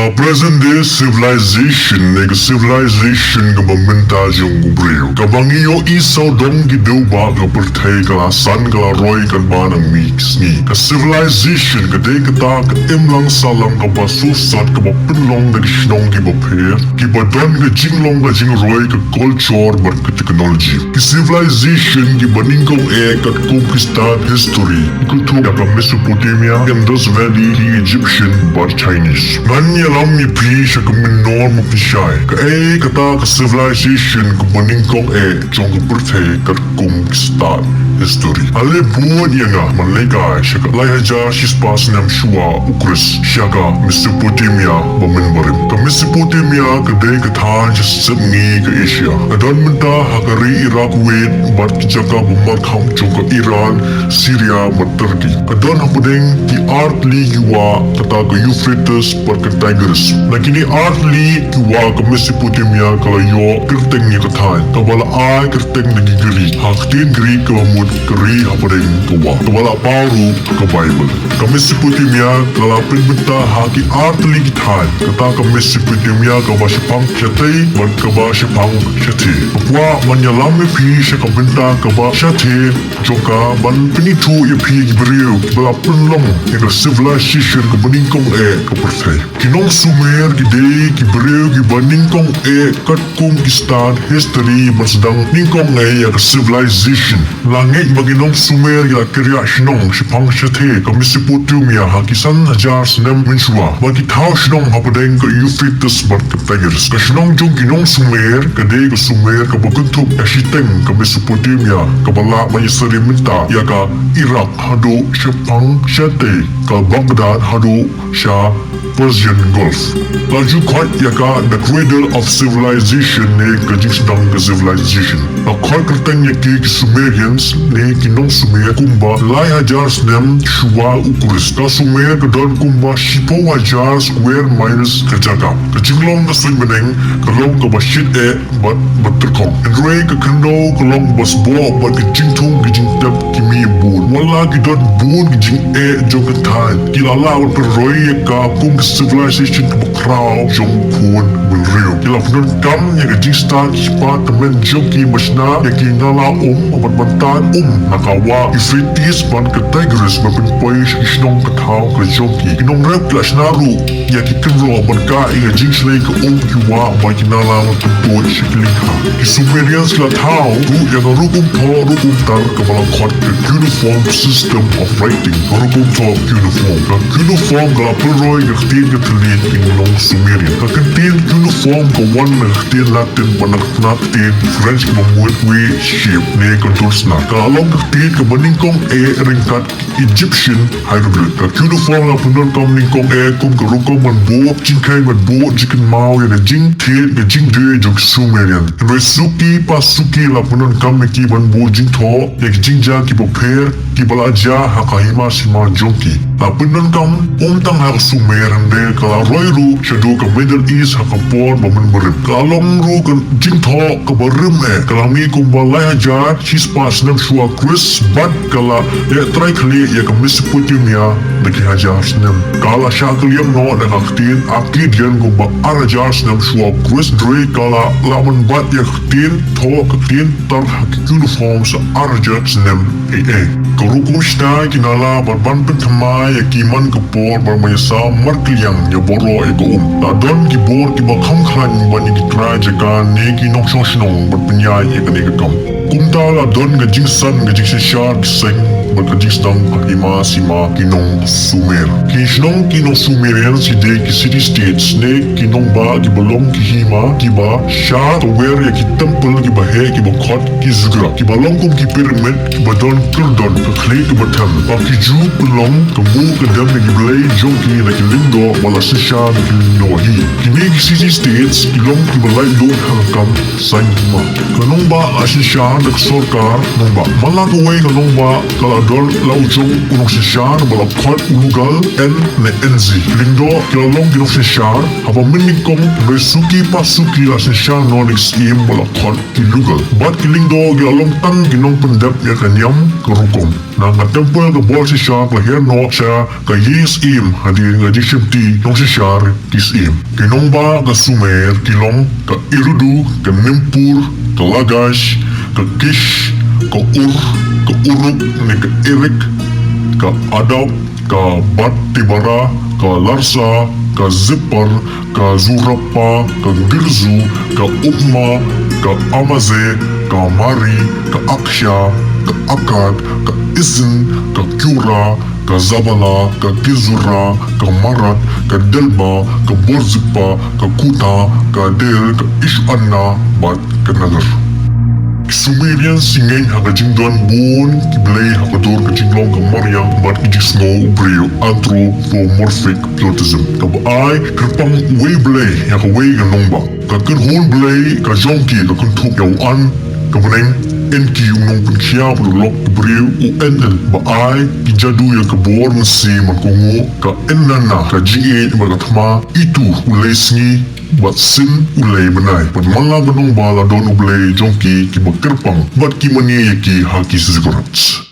Ka present day civilization nega civilization ka meminta jong gubreo. Ka bangiyo isaw dong gidew ba ka pertay ka san ka roy kan manang mix ni. Ka civilization ka day kata ka imlang salang ka ba susat ka ba pinlong na gishnong ki ba per. Ki ba don ka jinglong ka jing roy ka culture bar ka technology. Ki civilization ki ba ningkong ka conquistar history. Kultur ka Mesopotamia, Indus Valley, ki Egyptian bar Chinese. Nanya lam ni pi siya ka minor mo pisay. Ka kata ka civilization ka ba ningkong jong ka pertay ka conquistar history. Ale buwan niya nga manlagay siya ka layaja sispas nam shua ukris siya ka Mesopotamia baminbarim. Ka Mesopotamia ka day ka taan siya sabngi ka Asia. Kadon minta hakari Iraq wait bat kijaka bumarkham jong ka Iran, Syria mat Turkey. Kadon hapadeng ki art li yuwa kata ka Euphrates bat ka Tigris. Nakini art li yuwa ka Mesopotamia kala yo kirteng ni ka taan. Kabala ay kirteng na gigiri. Haktin giri ka mamut kari hapadeng kawa. Kabala paru ka Bible. Ka Mesopotamia kala pinbenta haki art li ki taan. Kata ka Mesopotamia ka ba sipang syatay bat ka ba sipang syatay. Kapwa manyalami pi siya ka benta ka ba syatay joka ban pinitu ya pi gibriyo bala pinlong ya ka civilization ka baningkong ka pertay. Kinong Sumer gide gibriyo gibaningkong kat conquistar history masdang ningkong ya ka civilization. Langit maginong Sumer ya kirya shinong sipang syatay ka Mesopotamia hakisan hajar sinem minshua. Bagi tau shinong hapadeng ka Euphrates bat ka Tigris. Ka shinong jong kinong Sumer kade ka Sumer ka baguntuk ka shiteng ka Mesopotamia ka bala mayasari minta ya ka Iraq hado sipang syatay ka Baghdad hado siya Persian Gulf. Laju kuat ya ka the cradle of civilization ne kajing sedang ke civilization. Na kuat kerteng ya ki Sumerians ne kinong Sumer kumba lai hajar snem shua ukuris. Ka Sumer kedon kumba shipo hajar square minus kajaka. Kajinglong na swing beneng kalong ka basit bat terkong. Enrei ka kendo kalong basbo bat kajing tung kajing tep kimi bun. Wala kidon bun kajing jong ketan. Kilala wat perroi ya ka kum civilization ka bakraw jong kun belriyo. Kila penun kam ya kajing star kispa temen joki masna ya ki ngala abat bantan nakawa Euphrates ban ka Tigris mapinpoy kisnong kataw ka joki. Kinong rep klas naru ya ki kenro ban ka ya jing slay ka kiwa ba kinala matutut sikiling ha. Ki Sumerians la tau ya ka rukum tar ka balang kwat ka uniform system of writing. Rukum to uniform. Ka uniform ka pelroy ka ktin ka telit kinong Sumerian. Ka ktin uniform ka wan na ktin Latin banak ktin French ka mamuit we ship ne contours na. Ka along ka ktin ka baningkong ringkat Egyptian hieroglyph. Ka uniform la punun kam ningkong kum ka rukum man bo jingkay man bo jikin mao ya na jing tit na jing dwe jok Sumerian. Enroi suki pa suki la punun kam ki ban bo jing to ya ki jing ja ki bo per ki bala ja hakahima sima jonki. La punun kam tang hak Sumerian de kala roy ru shadu ka Middle East hakapon bamin barim. Ka along ru ka jing to ka barim kala mi kumbalay hajar chispa sinem shua Chris bat kala ya try kali ya ka Mesopotamia nagi hajar sinem. Kala syakal yam no na kaktin akid yan kumba arajar sinem shua Chris dre kala laman bat ya kaktin to kaktin tar hakik uniform sa arajar sinem Karukum shita kinala barban pentamay ya kiman kapor barmayasa markliang ya boro ya goom. Dadon gibor ki bakam klan bani gitra jaka ne ki nok shoshnong barpenyay ya kanega kam. Kumta la don ga jingsan ga jingse shar kiseng bat ga jingstang hakima sima kinong Sumer. Kishnong kinong Sumerian si de ki city states ne kinong ba ki balong ki hima ki ba sha to where ya ki temple ki ba he ki ba khot ki zugra ki balong kum ki pyramid ki ba don kurdon ka khle ki ba tam ba ki ju balong ka mu ka dam ki blay jonki na ki lindo wala si sha ki no hi ki ne ki city states ki long ki ba lai do hakam sain ma kanong ba asi sha nak sorkar nong ba malak away kanong ba kala don lau jong unong sishar balap kot ulugal en ne enzi lindo kilalong ginong sishar haba minigkong resuki pasuki la sishar nonix im balap kot kilugal bat kilindo kilalong tang ginong pendep ya kanyam kerukom na ngatempo ke bol sishar lahir no siya ka yes im hadi ngaji shimti nong sishar kis im kinong ba ka sumer kilong ka irudu ka nimpur ka lagash ka kish ka uruk ni ka irik ka adab ka bat tibara ka larsa ka zipper ka zurapa ka girzu ka umma ka amaze ka mari ka aksha ka akad ka izin ka kyura ka zabala ka kizura ka marat ka delba ka borzipa ka kuta ka del ka ishanna bat ka nagar Sumerian singing haka jingdan bon kiblay haka dor ka jinglong ka maryang bat kijisno ubreo anthropomorphic plotism ka baay kerpang way blay haka way ka nongba ka hol blay ka jonki ka kuntuk yawan ka buneng enki unong penkia pedulok ubreo unl baay kijadu ya ka bor nasi mankungo ka enana ka jingi ibagatma itu ulay singi bat sin ulay benay pat mga ganong bala don ublay jongki ki bagkerpang bat ki mani ki haki sisikurats